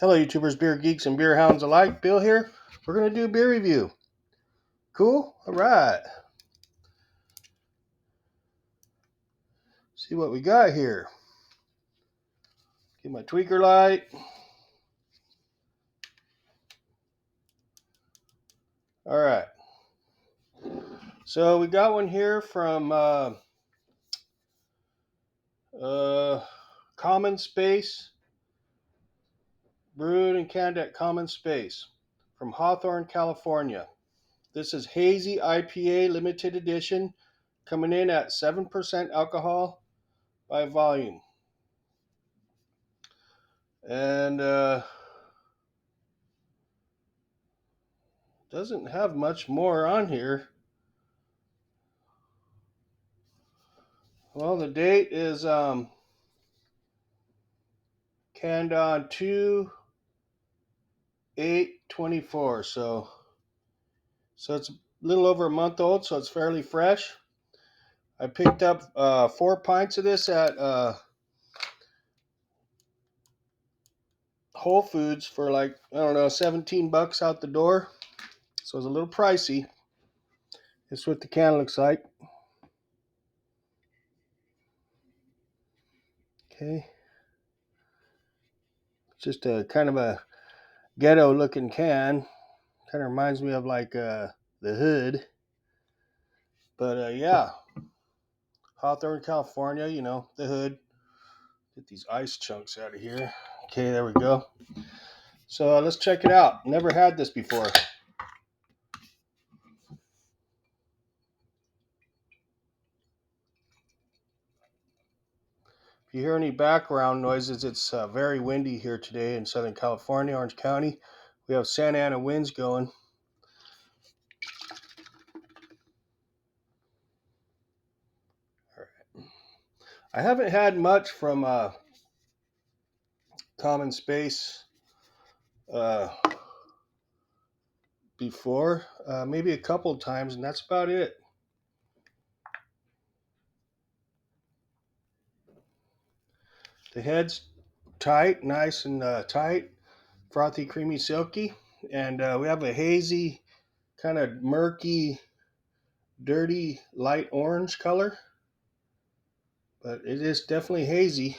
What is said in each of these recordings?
Hello, YouTubers, beer geeks, and beer hounds alike. Bill here. We're going to do a beer review. Cool? All right. See what we got here. Get my tweaker light. All right. So we got one here from Common Space. Brewed and canned at Common Space from Hawthorne, California. This is Hazy IPA limited edition, coming in at 7% alcohol by volume. And doesn't have much more on here. Well, the date is canned on 2/8/24, so it's a little over a month old, so it's fairly fresh. I picked up 4 pints of this at Whole Foods for like, I don't know, $17 out the door. So it's a little pricey. This is what the can looks like. Okay. Just a kind of a ghetto looking can. Kind of reminds me of like the Hood. But yeah, Hawthorne, California, you know, the Hood. Get these ice chunks out of here. Okay, there we go. So let's check it out. Never had this before. If you hear any background noises, it's very windy here today in Southern California, Orange County. We have Santa Ana winds going. All right. I haven't had much from Common Space before, maybe a couple times, and that's about it. The head's tight, nice and tight, frothy, creamy, silky, and we have a hazy, kind of murky, dirty, light orange color, but it is definitely hazy.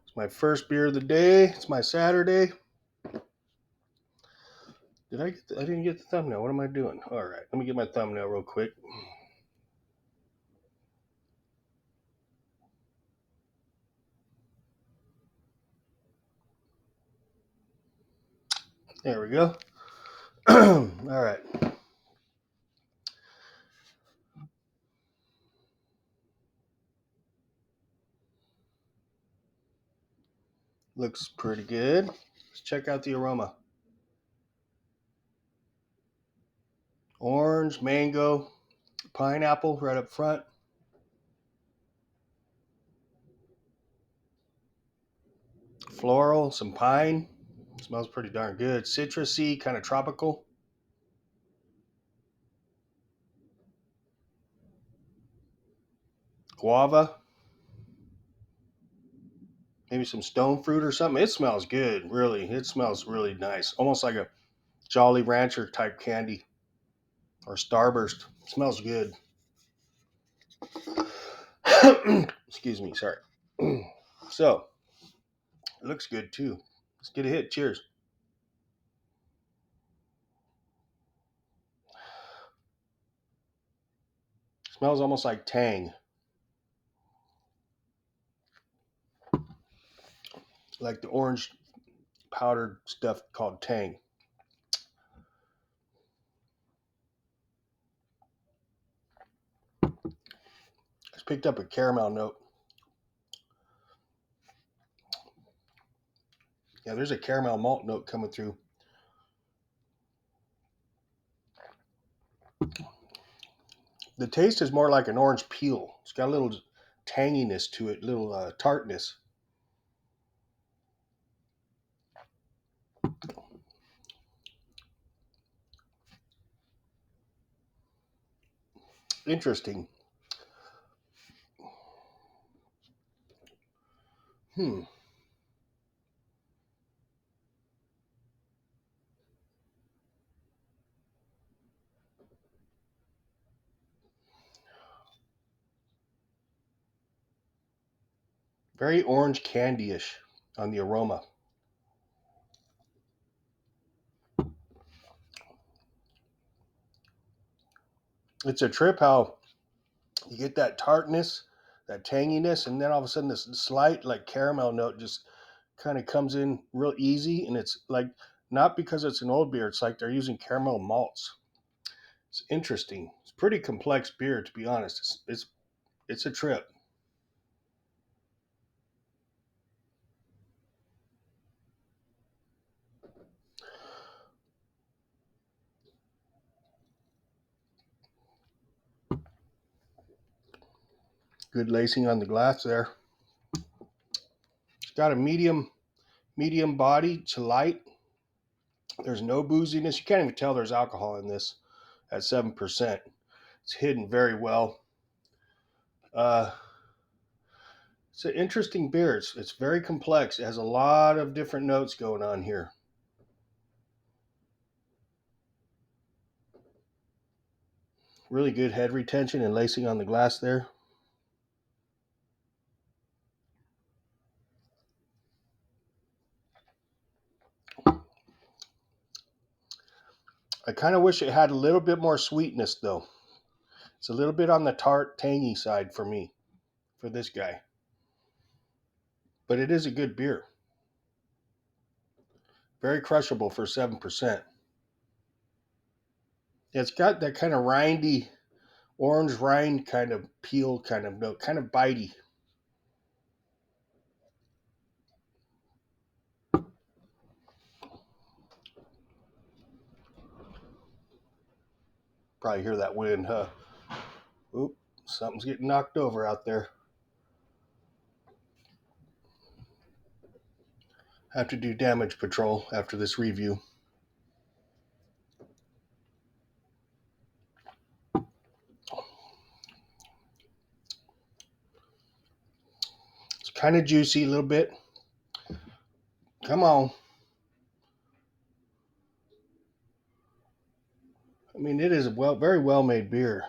It's my first beer of the day. It's my Saturday. I didn't get the thumbnail. What am I doing? All right, let me get my thumbnail real quick. There we go. All right. Looks pretty good. Let's check out the aroma. Orange, mango, pineapple right up front. Floral, some pine. Smells pretty darn good. Citrusy, kind of tropical. Guava. Maybe some stone fruit or something. It smells good, really. It smells really nice. Almost like a Jolly Rancher type candy or Starburst. It smells good. Excuse me, sorry. So, it looks good too. Let's get a hit. Cheers. Smells almost like Tang. Like the orange powdered stuff called Tang. It's picked up a caramel note. Yeah, there's a caramel malt note coming through. The taste is more like an orange peel. It's got a little tanginess to it, little tartness. Interesting. Hmm. Very orange candy-ish on the aroma. It's a trip how you get that tartness, that tanginess, and then all of a sudden this slight like caramel note just kind of comes in real easy. And it's like not because it's an old beer, it's like they're using caramel malts. It's interesting. It's pretty complex beer, to be honest. It's a trip. Good lacing on the glass there. It's got a medium body to light. There's no booziness. You can't even tell there's alcohol in this at 7%. It's hidden very well. Uh, it's an interesting beer. It's very complex. It has a lot of different notes going on here. Really good head retention and lacing on the glass there. I kind of wish it had a little bit more sweetness though. It's a little bit on the tart, tangy side for me, for this guy. But it is a good beer. Very crushable for 7%. It's got that kind of rindy, orange rind kind of peel kind of note, kind of bitey. Probably hear that wind, huh? Oop, something's getting knocked over out there. Have to do damage patrol after this review. It's kind of juicy a little bit. Come on. I mean, it is a very well made beer.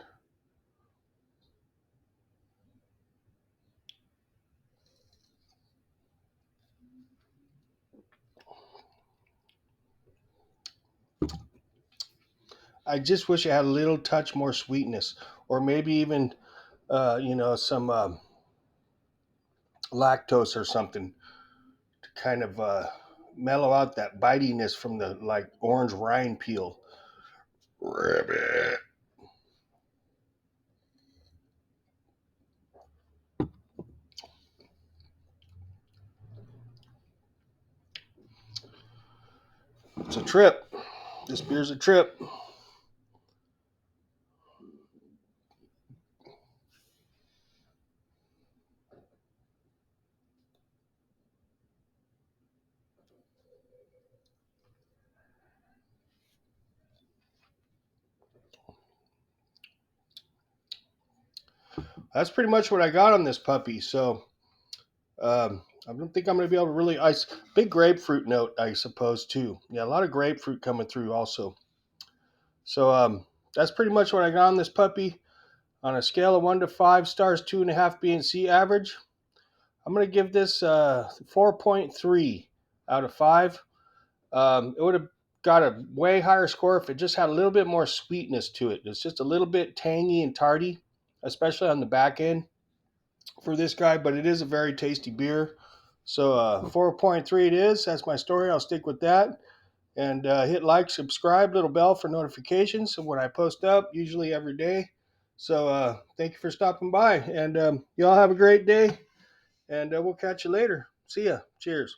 I just wish it had a little touch more sweetness, or maybe even, some lactose or something to kind of mellow out that bitiness from the like orange rind peel. Ribbit. It's a trip. This beer's a trip. That's pretty much what I got on this puppy. So I don't think I'm going to be able to really ice. Big grapefruit note, I suppose, too. Yeah, a lot of grapefruit coming through also. So that's pretty much what I got on this puppy. On a scale of 1 to 5 stars, 2.5 being C average, I'm going to give this 4.3 out of 5. It would have got a way higher score if it just had a little bit more sweetness to it. It's just a little bit tangy and tarty, especially on the back end for this guy, but it is a very tasty beer. So 4.3 it is. That's my story. I'll stick with that. And hit like, subscribe, little bell for notifications of when I post up, usually every day. So thank you for stopping by. And y'all have a great day. And we'll catch you later. See ya. Cheers.